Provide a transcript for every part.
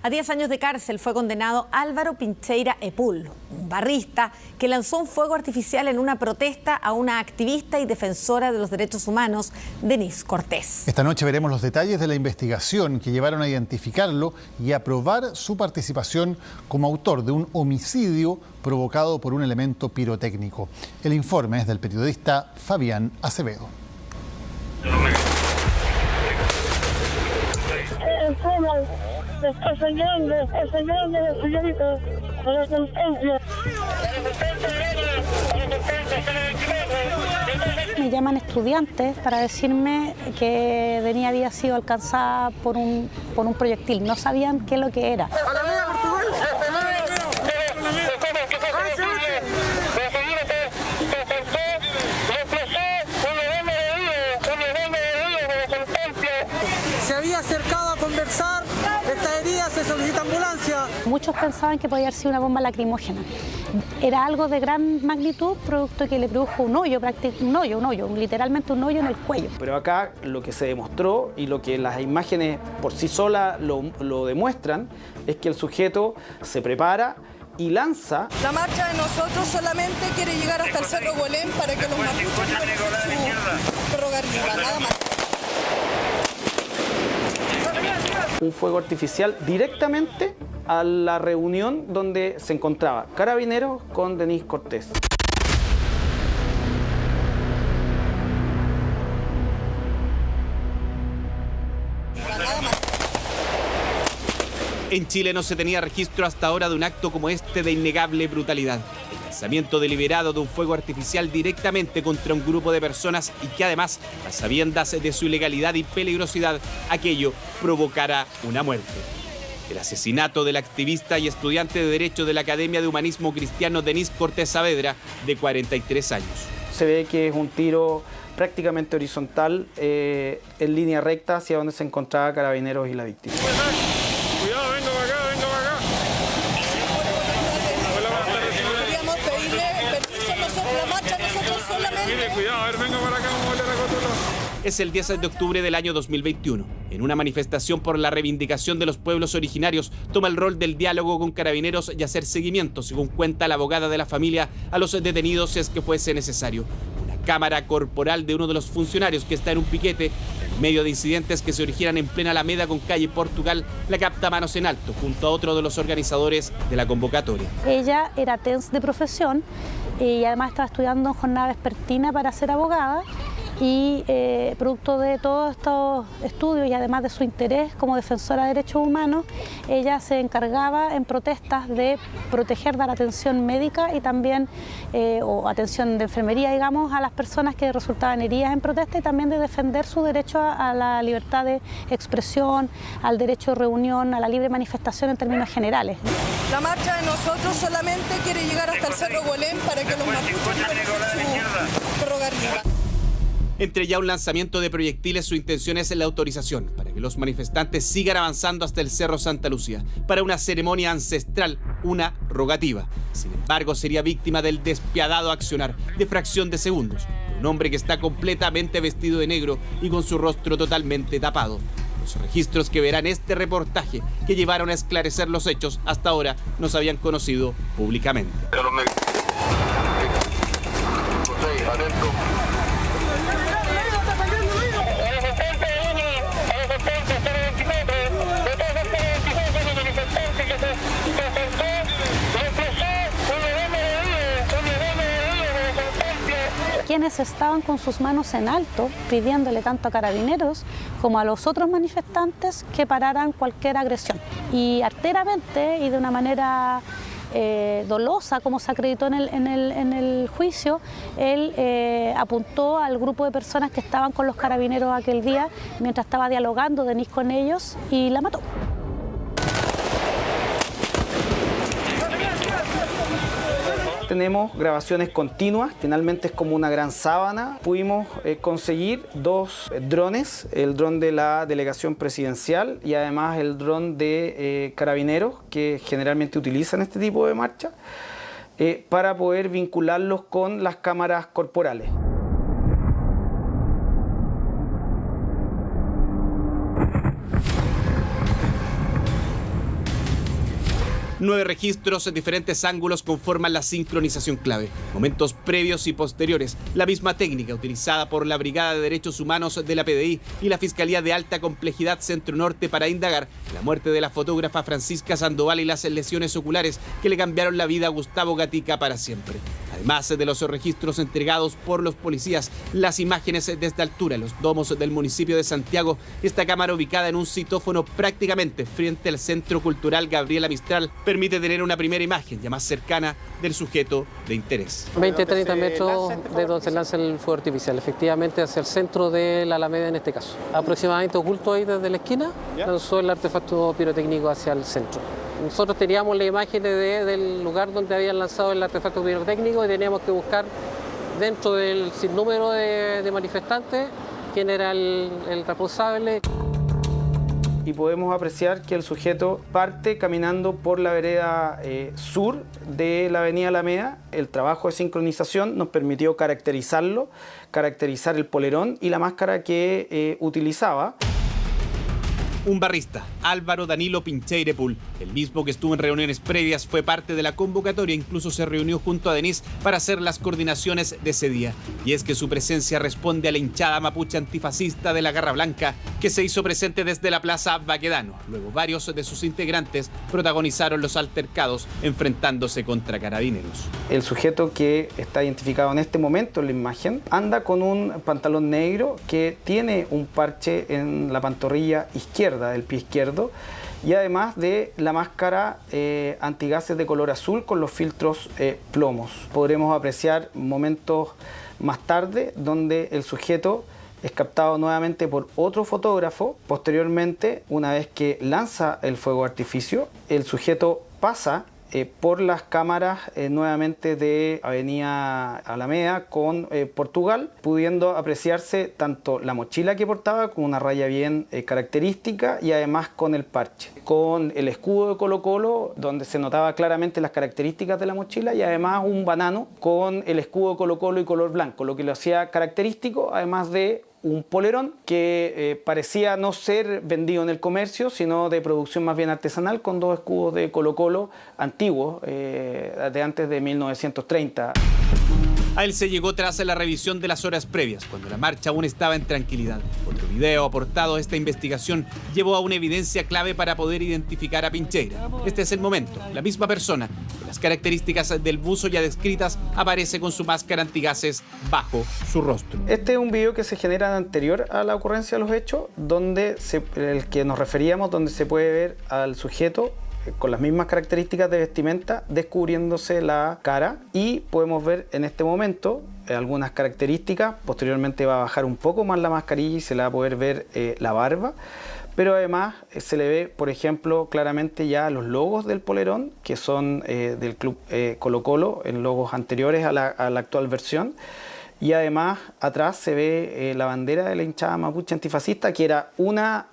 A 10 años de cárcel fue condenado Álvaro Pincheira Epul, un barrista que lanzó un fuego artificial en una protesta a una activista y defensora de los derechos humanos, Denise Cortés. Esta noche veremos los detalles de la investigación que llevaron a identificarlo y a probar su participación como autor de un homicidio provocado por un elemento pirotécnico. El informe es del periodista Fabián Acevedo. Está sangrando, señorita, con la sentencia. Me llaman estudiantes para decirme que Denise había sido alcanzada por un proyectil. No sabían qué es lo que era. Se había acercado a conversar, esta herida se solicita ambulancia. Muchos pensaban que podía haber sido una bomba lacrimógena. Era algo de gran magnitud, producto que le produjo un hoyo, literalmente un hoyo en el cuello. Pero acá lo que se demostró y lo que las imágenes por sí solas lo demuestran es que el sujeto se prepara y lanza. La marcha de nosotros solamente quiere llegar hasta el Cerro Golem para que los mapuches puedan hacer su prerrogativa, nada más. Un fuego artificial directamente a la reunión donde se encontraba Carabineros con Denise Cortés. En Chile no se tenía registro hasta ahora de un acto como este de innegable brutalidad. El lanzamiento deliberado de un fuego artificial directamente contra un grupo de personas y que además, a sabiendas de su ilegalidad y peligrosidad, aquello provocara una muerte. El asesinato del activista y estudiante de Derecho de la Academia de Humanismo Cristiano Denise Cortés Saavedra, de 43 años. Se ve que es un tiro prácticamente horizontal en línea recta hacia donde se encontraba Carabineros y la víctima. Cuidado, vengo para acá. Queríamos pedirle permiso nosotros, la marcha nosotros solamente. Mire, cuidado, a ver, vengo para acá, vamos a volver a controlar. Es el 10 de octubre del año 2021. En una manifestación por la reivindicación de los pueblos originarios, toma el rol del diálogo con Carabineros y hacer seguimiento, según cuenta la abogada de la familia, a los detenidos si es que fuese necesario. Una cámara corporal de uno de los funcionarios que está en un piquete, en medio de incidentes que se originan en plena Alameda con calle Portugal, la capta manos en alto, junto a otro de los organizadores de la convocatoria. Ella era TENS de profesión y además estaba estudiando en jornada vespertina para ser abogada. Y producto de todos estos estudios y además de su interés como defensora de derechos humanos, ella se encargaba en protestas de proteger, dar atención médica y también o atención de enfermería, digamos, a las personas que resultaban heridas en protesta y también de defender su derecho a la libertad de expresión, al derecho de reunión, a la libre manifestación en términos generales. La marcha de nosotros solamente quiere llegar hasta el Cerro Golem para que los mapuches puedan hacer su prerrogativa. Entre ya un lanzamiento de proyectiles, su intención es la autorización para que los manifestantes sigan avanzando hasta el Cerro Santa Lucía para una ceremonia ancestral, una rogativa. Sin embargo, sería víctima del despiadado accionar de fracción de segundos de un hombre que está completamente vestido de negro y con su rostro totalmente tapado. Los registros que verán este reportaje que llevaron a esclarecer los hechos hasta ahora no se habían conocido públicamente. Quienes estaban con sus manos en alto pidiéndole tanto a Carabineros como a los otros manifestantes que pararan cualquier agresión. Y arteramente y de una manera dolosa, como se acreditó en el juicio, él apuntó al grupo de personas que estaban con los Carabineros aquel día mientras estaba dialogando Denise con ellos y la mató. Tenemos grabaciones continuas, finalmente es como una gran sábana. Pudimos conseguir 2 drones, el dron de la delegación presidencial y además el dron de Carabineros, que generalmente utilizan este tipo de marcha, para poder vincularlos con las cámaras corporales. 9 registros en diferentes ángulos conforman la sincronización clave. Momentos previos y posteriores, la misma técnica utilizada por la Brigada de Derechos Humanos de la PDI y la Fiscalía de Alta Complejidad Centro Norte para indagar la muerte de la fotógrafa Francisca Sandoval y las lesiones oculares que le cambiaron la vida a Gustavo Gatica para siempre. Además de los registros entregados por los policías, las imágenes desde altura en los domos del municipio de Santiago, esta cámara ubicada en un citófono prácticamente frente al Centro Cultural Gabriela Mistral permite tener una primera imagen ya más cercana del sujeto de interés. 20-30 metros de donde se lanza el fuego artificial, efectivamente hacia el centro de la Alameda en este caso. Aproximadamente oculto ahí desde la esquina, lanzó el artefacto pirotécnico hacia el centro. Nosotros teníamos las imágenes del lugar donde habían lanzado el artefacto pirotécnico y teníamos que buscar dentro del sinnúmero de manifestantes quién era el responsable. Y podemos apreciar que el sujeto parte caminando por la vereda sur de la avenida Alameda. El trabajo de sincronización nos permitió caracterizarlo, caracterizar el polerón y la máscara que utilizaba. Un barrista, Álvaro Danilo Pincheira Epul, el mismo que estuvo en reuniones previas, fue parte de la convocatoria, incluso se reunió junto a Denise para hacer las coordinaciones de ese día. Y es que su presencia responde a la hinchada mapuche antifascista de la Garra Blanca, que se hizo presente desde la Plaza Baquedano. Luego varios de sus integrantes protagonizaron los altercados, enfrentándose contra carabineros. El sujeto que está identificado en este momento en la imagen anda con un pantalón negro que tiene un parche en la pantorrilla izquierda del pie izquierdo y además de la máscara antigases de color azul con los filtros plomos. Podremos apreciar momentos más tarde donde el sujeto es captado nuevamente por otro fotógrafo. Posteriormente, una vez que lanza el fuego artificio, el sujeto pasa por las cámaras nuevamente de Avenida Alameda con Portugal, pudiendo apreciarse tanto la mochila que portaba con una raya bien característica y además con el parche, con el escudo de Colo-Colo donde se notaba claramente las características de la mochila y además un banano con el escudo de Colo-Colo y color blanco, lo que lo hacía característico, además de un polerón que parecía no ser vendido en el comercio, sino de producción más bien artesanal, con 2 escudos de Colo-Colo antiguos, de antes de 1930. A él se llegó tras la revisión de las horas previas, cuando la marcha aún estaba en tranquilidad. Otro video aportado a esta investigación llevó a una evidencia clave para poder identificar a Pincheira. Este es el momento. La misma persona, con las características del buzo ya descritas, aparece con su máscara antigases bajo su rostro. Este es un video que se genera anterior a la ocurrencia de los hechos, donde el que nos referíamos, donde se puede ver al sujeto con las mismas características de vestimenta, descubriéndose la cara, y podemos ver en este momento algunas características. Posteriormente va a bajar un poco más la mascarilla y se le va a poder ver la barba, pero además se le ve, por ejemplo, claramente ya los logos del polerón, que son del club Colo-Colo, en logos anteriores a la actual versión. Y además atrás se ve la bandera de la hinchada mapuche antifascista, que era una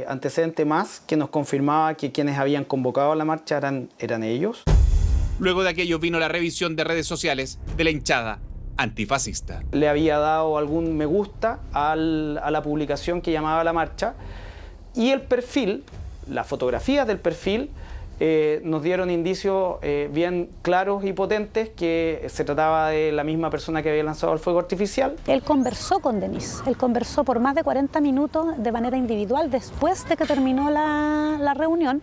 antecedente más que nos confirmaba que quienes habían convocado a la marcha eran ellos. Luego de aquello vino la revisión de redes sociales de la hinchada antifascista. Le había dado algún me gusta a la publicación que llamaba la marcha, y el perfil, las fotografías del perfil, nos dieron indicios bien claros y potentes que se trataba de la misma persona que había lanzado el fuego artificial. Él conversó con Denise, él conversó por más de 40 minutos de manera individual después de que terminó la reunión.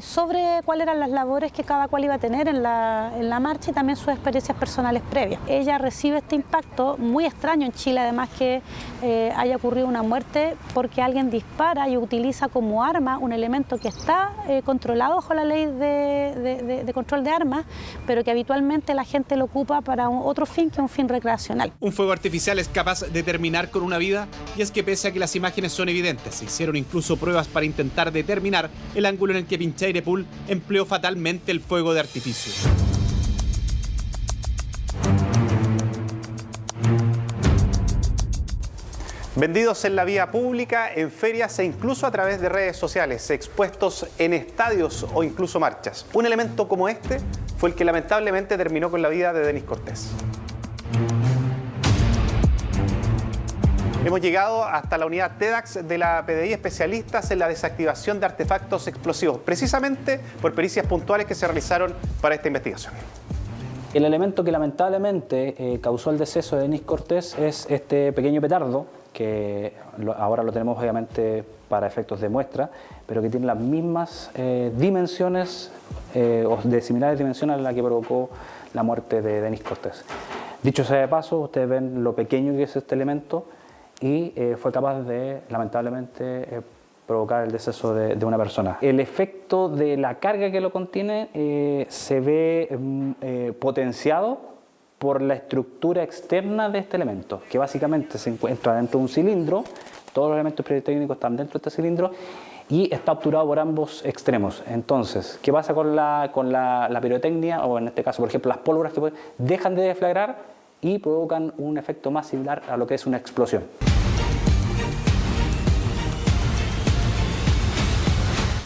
Sobre cuáles eran las labores que cada cual iba a tener en la marcha y también sus experiencias personales previas. Ella recibe este impacto muy extraño en Chile, además que haya ocurrido una muerte porque alguien dispara y utiliza como arma un elemento que está controlado bajo la ley de control de armas, pero que habitualmente la gente lo ocupa para otro fin que un fin recreacional. Un fuego artificial es capaz de terminar con una vida, y es que pese a que las imágenes son evidentes, se hicieron incluso pruebas para intentar determinar el ángulo en el que Pincheira Epul empleó fatalmente el fuego de artificio. Vendidos en la vía pública, en ferias e incluso a través de redes sociales, expuestos en estadios o incluso marchas. Un elemento como este fue el que lamentablemente terminó con la vida de Denis Cortés. Hemos llegado hasta la unidad TEDx de la PDI, especialistas en la desactivación de artefactos explosivos, precisamente por pericias puntuales que se realizaron para esta investigación. El elemento que lamentablemente causó el deceso de Denis Cortés es este pequeño petardo, que ahora lo tenemos obviamente para efectos de muestra, pero que tiene las mismas dimensiones o de similares dimensiones a la que provocó la muerte de Denis Cortés. Dicho sea de paso, ustedes ven lo pequeño que es este elemento y fue capaz de, lamentablemente, provocar el deceso de una persona. El efecto de la carga que lo contiene se ve potenciado por la estructura externa de este elemento, que básicamente se encuentra dentro de un cilindro, todos los elementos pirotécnicos están dentro de este cilindro y está obturado por ambos extremos. Entonces, ¿qué pasa con la pirotecnia? O en este caso, por ejemplo, las pólvoras que dejan de deflagrar y provocan un efecto más similar a lo que es una explosión.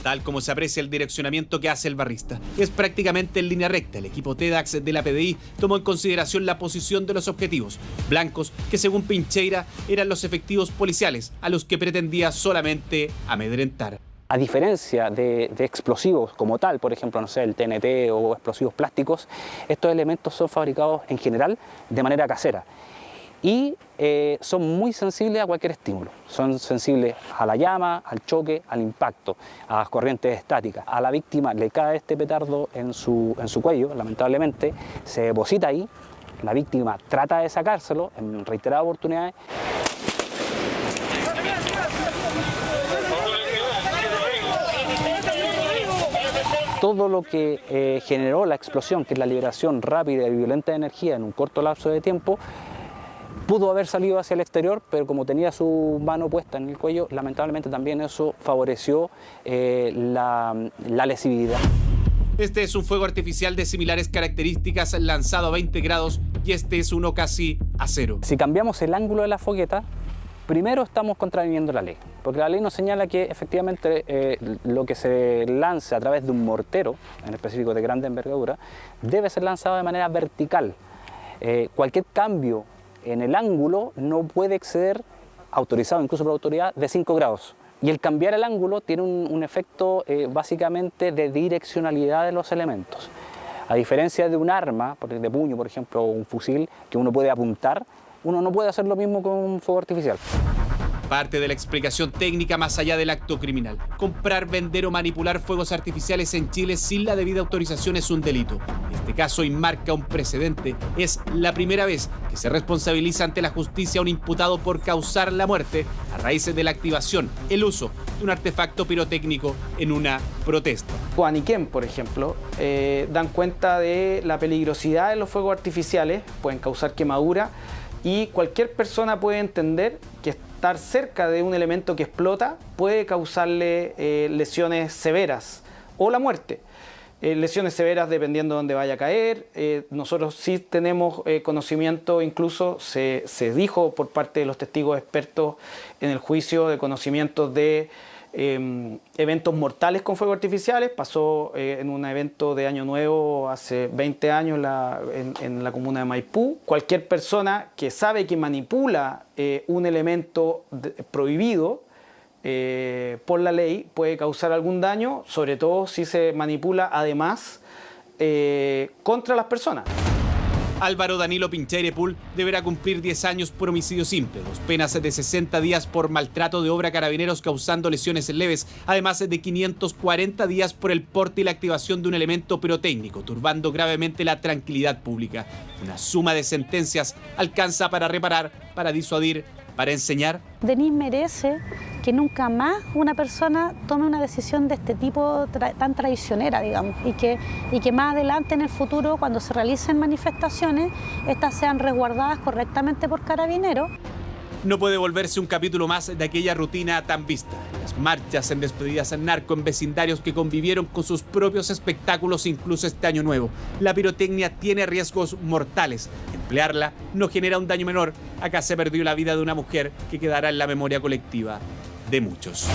Tal como se aprecia el direccionamiento que hace el barrista. Es prácticamente en línea recta. El equipo TEDx de la PDI tomó en consideración la posición de los objetivos blancos, que según Pincheira eran los efectivos policiales a los que pretendía solamente amedrentar. A diferencia de explosivos como tal, por ejemplo, no sé, el TNT o explosivos plásticos, estos elementos son fabricados en general de manera casera. Y son muy sensibles a cualquier estímulo. Son sensibles a la llama, al choque, al impacto, a las corrientes estáticas. A la víctima le cae este petardo en su cuello, lamentablemente, se deposita ahí, la víctima trata de sacárselo en reiteradas oportunidades. Todo lo que generó la explosión, que es la liberación rápida y violenta de energía en un corto lapso de tiempo, pudo haber salido hacia el exterior, pero como tenía su mano puesta en el cuello, lamentablemente también eso favoreció la lesividad. Este es un fuego artificial de similares características lanzado a 20 grados y este es uno casi a 0. Si cambiamos el ángulo de la fogueta, primero estamos contraviniendo la ley, porque la ley nos señala que efectivamente lo que se lance a través de un mortero, en específico de grande envergadura, debe ser lanzado de manera vertical. Cualquier cambio en el ángulo no puede exceder, autorizado incluso por autoridad, de 5 grados. Y el cambiar el ángulo tiene un efecto básicamente de direccionalidad de los elementos. A diferencia de un arma, de puño por ejemplo, o un fusil, que uno puede apuntar, uno no puede hacer lo mismo con un fuego artificial. Parte de la explicación técnica más allá del acto criminal. Comprar, vender o manipular fuegos artificiales en Chile sin la debida autorización es un delito. Este caso marca un precedente. Es la primera vez que se responsabiliza ante la justicia a un imputado por causar la muerte a raíz de la activación, el uso de un artefacto pirotécnico en una protesta. Aniquén, por ejemplo, dan cuenta de la peligrosidad de los fuegos artificiales, pueden causar quemadura y cualquier persona puede entender que estar cerca de un elemento que explota puede causarle lesiones severas o la muerte. Lesiones severas dependiendo de dónde vaya a caer. Nosotros sí tenemos conocimiento, incluso se dijo por parte de los testigos expertos en el juicio de conocimientos de eventos mortales con fuegos artificiales. Pasó en un evento de Año Nuevo hace 20 años en la comuna de Maipú. Cualquier persona que sabe que manipula un elemento prohibido por la ley puede causar algún daño, sobre todo si se manipula además contra las personas. Álvaro Danilo Pincheira Epul deberá cumplir 10 años por homicidio simple, 2 penas de 60 días por maltrato de obra a carabineros causando lesiones leves, además de 540 días por el porte y la activación de un elemento pirotécnico, turbando gravemente la tranquilidad pública. Una suma de sentencias alcanza para reparar, para disuadir, para enseñar. Denis merece que nunca más una persona tome una decisión de este tipo tan traicionera, digamos, y que más adelante en el futuro, cuando se realicen manifestaciones, estas sean resguardadas correctamente por carabineros. No puede volverse un capítulo más de aquella rutina tan vista. En las marchas, en despedidas en narco, en vecindarios que convivieron con sus propios espectáculos incluso este año nuevo. La pirotecnia tiene riesgos mortales. Emplearla no genera un daño menor. Acá se perdió la vida de una mujer que quedará en la memoria colectiva de muchos.